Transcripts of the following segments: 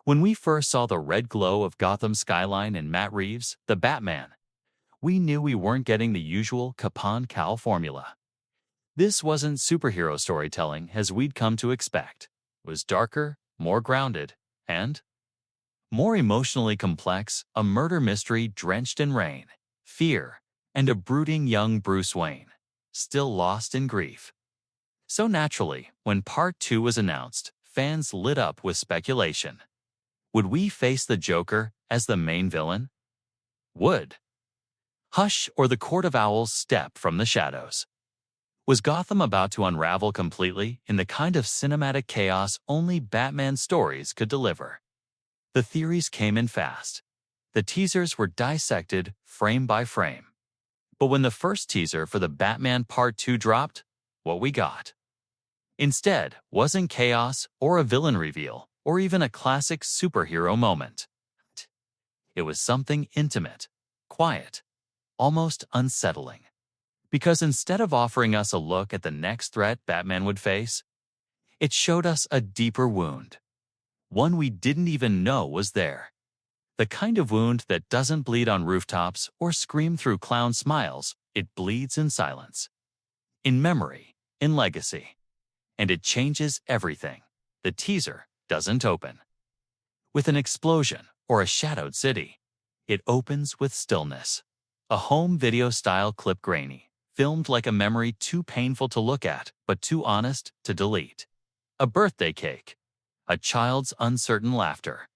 When we first saw the red glow of Gotham's skyline and Matt Reeves, the Batman, we knew we weren't getting the usual Capan-Cal formula. This wasn't superhero storytelling as we'd come to expect. It was darker, more grounded, and more emotionally complex, a murder mystery drenched in rain, fear, and a brooding young Bruce Wayne, still lost in grief. So naturally, when Part 2 was announced, fans lit up with speculation. Would we face the Joker as the main villain? Would Hush or the Court of Owls step from the shadows? Was Gotham about to unravel completely in the kind of cinematic chaos only Batman stories could deliver? The theories came in fast. The teasers were dissected frame by frame. But when the first teaser for the Batman Part 2 dropped, what we got instead wasn't chaos or a villain reveal or even a classic superhero moment. It was something intimate, quiet, almost unsettling. Because instead of offering us a look at the next threat Batman would face, it showed us a deeper wound. One we didn't even know was there. The kind of wound that doesn't bleed on rooftops or scream through clown smiles, it bleeds in silence, in memory, in legacy. And it changes everything. The teaser doesn't open with an explosion or a shadowed city. It opens with stillness. A home video-style clip grainy, filmed like a memory too painful to look at, but too honest to delete. A birthday cake. A child's uncertain laughter.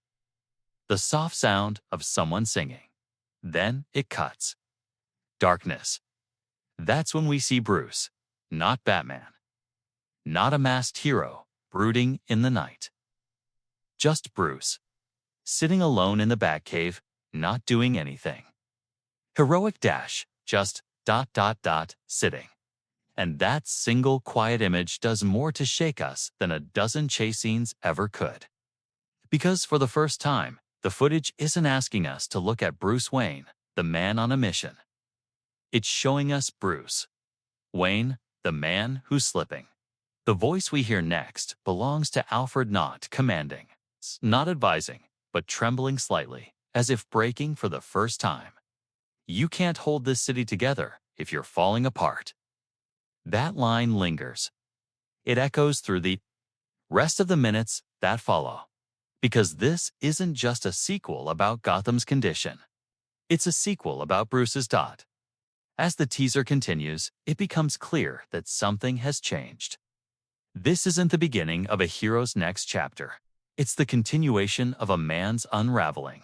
The soft sound of someone singing. Then it cuts. Darkness. That's when we see Bruce, not Batman. Not a masked hero, brooding in the night. Just Bruce, sitting alone in the Batcave, not doing anything. Heroic dash, just ... sitting. And that single quiet image does more to shake us than a dozen chase scenes ever could. Because for the first time, the footage isn't asking us to look at Bruce Wayne, the man on a mission. It's showing us Bruce Wayne, the man who's slipping. The voice we hear next belongs to Alfred, not commanding, not advising, but trembling slightly, as if breaking for the first time. You can't hold this city together if you're falling apart. That line lingers. It echoes through the rest of the minutes that follow. Because this isn't just a sequel about Gotham's condition. It's a sequel about Bruce's dot. As the teaser continues, it becomes clear that something has changed. This isn't the beginning of a hero's next chapter. It's the continuation of a man's unraveling.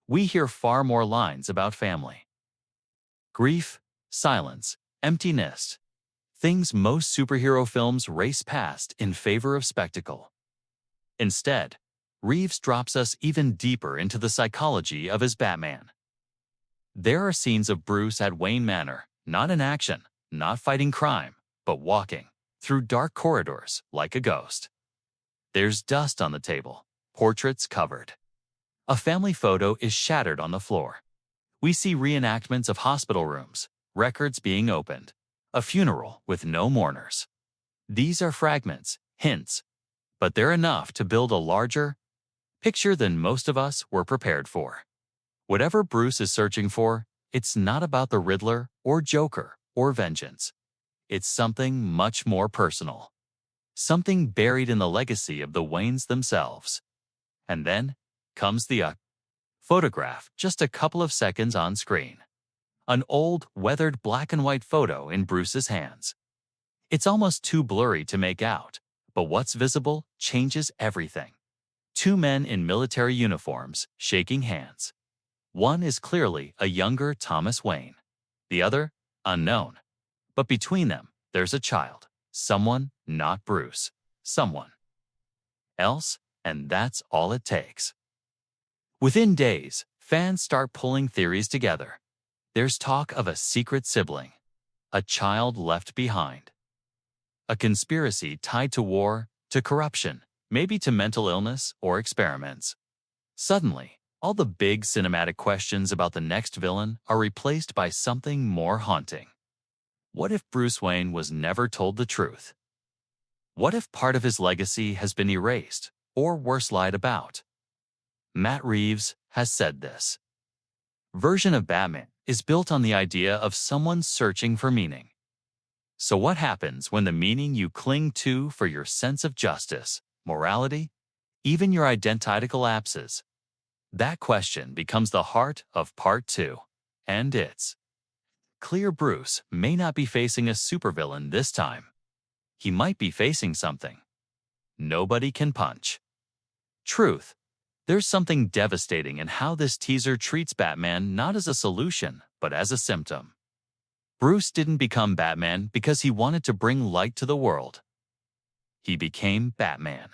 We hear far more lines about family. Grief, silence, emptiness. Things most superhero films race past in favor of spectacle. Instead, Reeves drops us even deeper into the psychology of his Batman. There are scenes of Bruce at Wayne Manor, not in action, not fighting crime, but walking through dark corridors like a ghost. There's dust on the table, portraits covered. A family photo is shattered on the floor. We see reenactments of hospital rooms, records being opened, a funeral with no mourners. These are fragments, hints, but they're enough to build a larger picture than most of us were prepared for. Whatever Bruce is searching for, it's not about the Riddler or Joker or vengeance. It's something much more personal. Something buried in the legacy of the Waynes themselves. And then comes the photograph, just a couple of seconds on screen. An old, weathered black and white photo in Bruce's hands. It's almost too blurry to make out, but what's visible changes everything. Two men in military uniforms shaking hands. One is clearly a younger Thomas Wayne. The other, unknown. But between them, there's a child. Someone, not Bruce. Someone else, and that's all it takes. Within days, fans start pulling theories together. There's talk of a secret sibling, a child left behind. A conspiracy tied to war, to corruption, maybe to mental illness or experiments. Suddenly, all the big cinematic questions about the next villain are replaced by something more haunting. What if Bruce Wayne was never told the truth? What if part of his legacy has been erased, or worse, lied about? Matt Reeves has said this version of Batman is built on the idea of someone searching for meaning. So what happens when the meaning you cling to for your sense of justice, morality, even your identical lapses? That question becomes the heart of Part 2, and it's clear Bruce may not be facing a supervillain this time. He might be facing something nobody can punch. Truth. There's something devastating in how this teaser treats Batman not as a solution, but as a symptom. Bruce didn't become Batman because he wanted to bring light to the world. He became Batman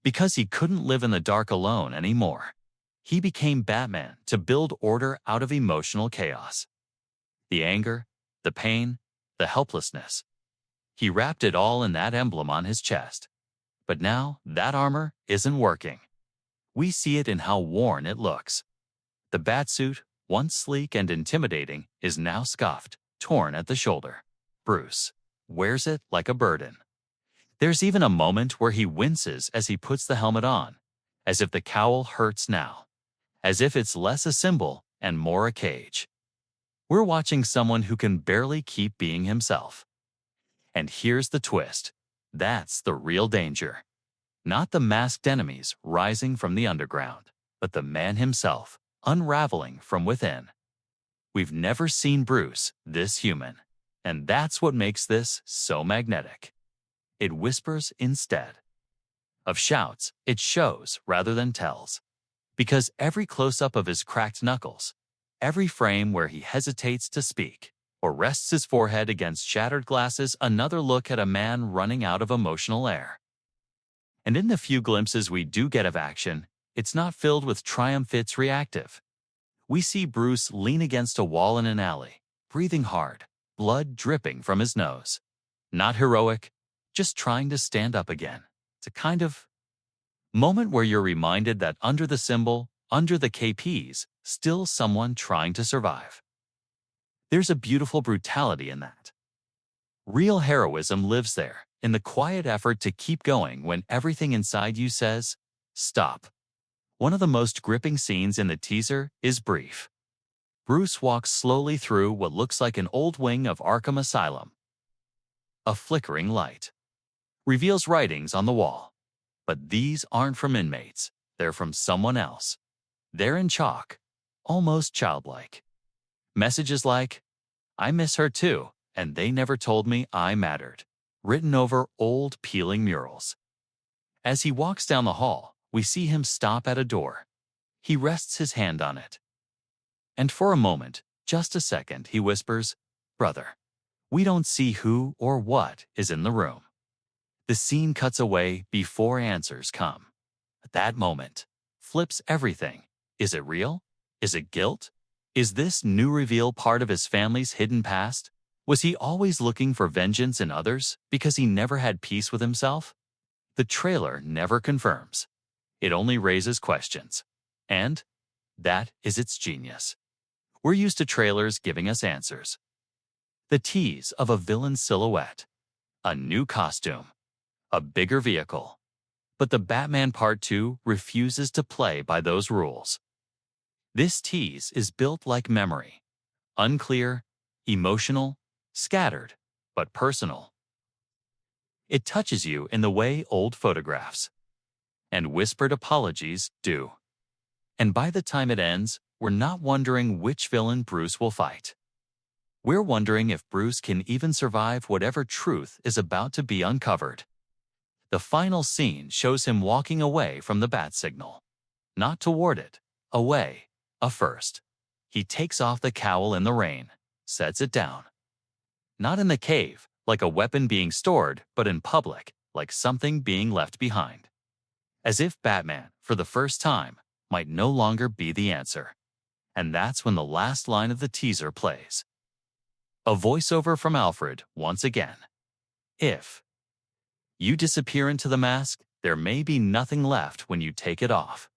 because he couldn't live in the dark alone anymore. He became Batman to build order out of emotional chaos. The anger, the pain, the helplessness. He wrapped it all in that emblem on his chest. But now, that armor isn't working. We see it in how worn it looks. The Batsuit, once sleek and intimidating, is now scuffed, torn at the shoulder. Bruce wears it like a burden. There's even a moment where he winces as he puts the helmet on, as if the cowl hurts now, as if it's less a symbol and more a cage. We're watching someone who can barely keep being himself. And here's the twist. That's the real danger. Not the masked enemies rising from the underground, but the man himself, unraveling from within. We've never seen Bruce this human, and that's what makes this so magnetic. It whispers instead of shouts, it shows rather than tells. Because every close-up of his cracked knuckles, every frame where he hesitates to speak, or rests his forehead against shattered glasses, another look at a man running out of emotional air. And in the few glimpses we do get of action, it's not filled with triumph, it's reactive. We see Bruce lean against a wall in an alley, breathing hard, blood dripping from his nose. Not heroic, just trying to stand up again. It's a kind of moment where you're reminded that under the symbol, under the KPs, still someone trying to survive. There's a beautiful brutality in that. Real heroism lives there, in the quiet effort to keep going when everything inside you says, stop. One of the most gripping scenes in the teaser is brief. Bruce walks slowly through what looks like an old wing of Arkham Asylum. A flickering light reveals writings on the wall. But these aren't from inmates, they're from someone else. They're in chalk, almost childlike. Messages like, I miss her too, and they never told me I mattered, written over old peeling murals. As he walks down the hall, we see him stop at a door. He rests his hand on it. And for a moment, just a second, he whispers, Brother. We don't see who or what is in the room. The scene cuts away before answers come. At that moment, flips everything. Is it real? Is it guilt? Is this new reveal part of his family's hidden past? Was he always looking for vengeance in others because he never had peace with himself? The trailer never confirms. It only raises questions. And that is its genius. We're used to trailers giving us answers. The tease of a villain's silhouette, a new costume, a bigger vehicle. But the Batman Part 2 refuses to play by those rules. This tease is built like memory. Unclear, emotional, scattered, but personal. It touches you in the way old photographs and whispered apologies do. And by the time it ends, we're not wondering which villain Bruce will fight. We're wondering if Bruce can even survive whatever truth is about to be uncovered. The final scene shows him walking away from the bat signal. Not toward it, away, first. He takes off the cowl in the rain, sets it down. Not in the cave, like a weapon being stored, but in public, like something being left behind. As if Batman, for the first time, might no longer be the answer. And that's when the last line of the teaser plays. A voiceover from Alfred once again. If you disappear into the mask, there may be nothing left when you take it off.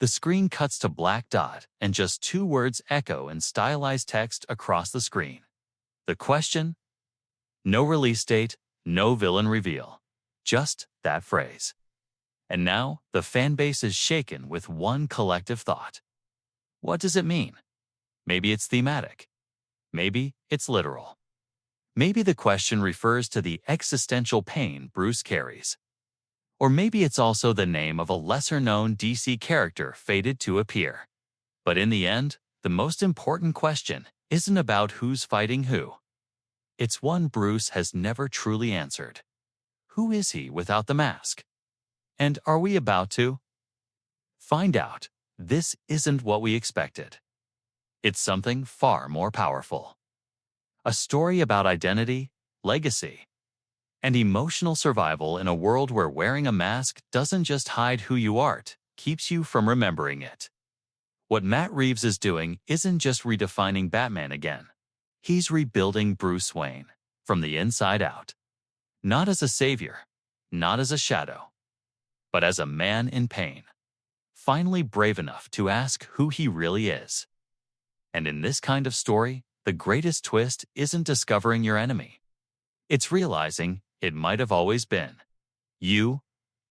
The screen cuts to black dot and just two words echo in stylized text across the screen. The question? No release date, no villain reveal. Just that phrase. And now, the fanbase is shaken with one collective thought. What does it mean? Maybe it's thematic. Maybe it's literal. Maybe the question refers to the existential pain Bruce carries. Or maybe it's also the name of a lesser-known DC character fated to appear. But in the end, the most important question isn't about who's fighting who. It's one Bruce has never truly answered. Who is he without the mask? And are we about to find out? This isn't what we expected. It's something far more powerful. A story about identity, legacy, and emotional survival in a world where wearing a mask doesn't just hide who you are, it keeps you from remembering it. What Matt Reeves is doing isn't just redefining Batman again. He's rebuilding Bruce Wayne from the inside out. Not as a savior, not as a shadow, but as a man in pain, finally brave enough to ask who he really is. And in this kind of story, the greatest twist isn't discovering your enemy. It's realizing it might have always been you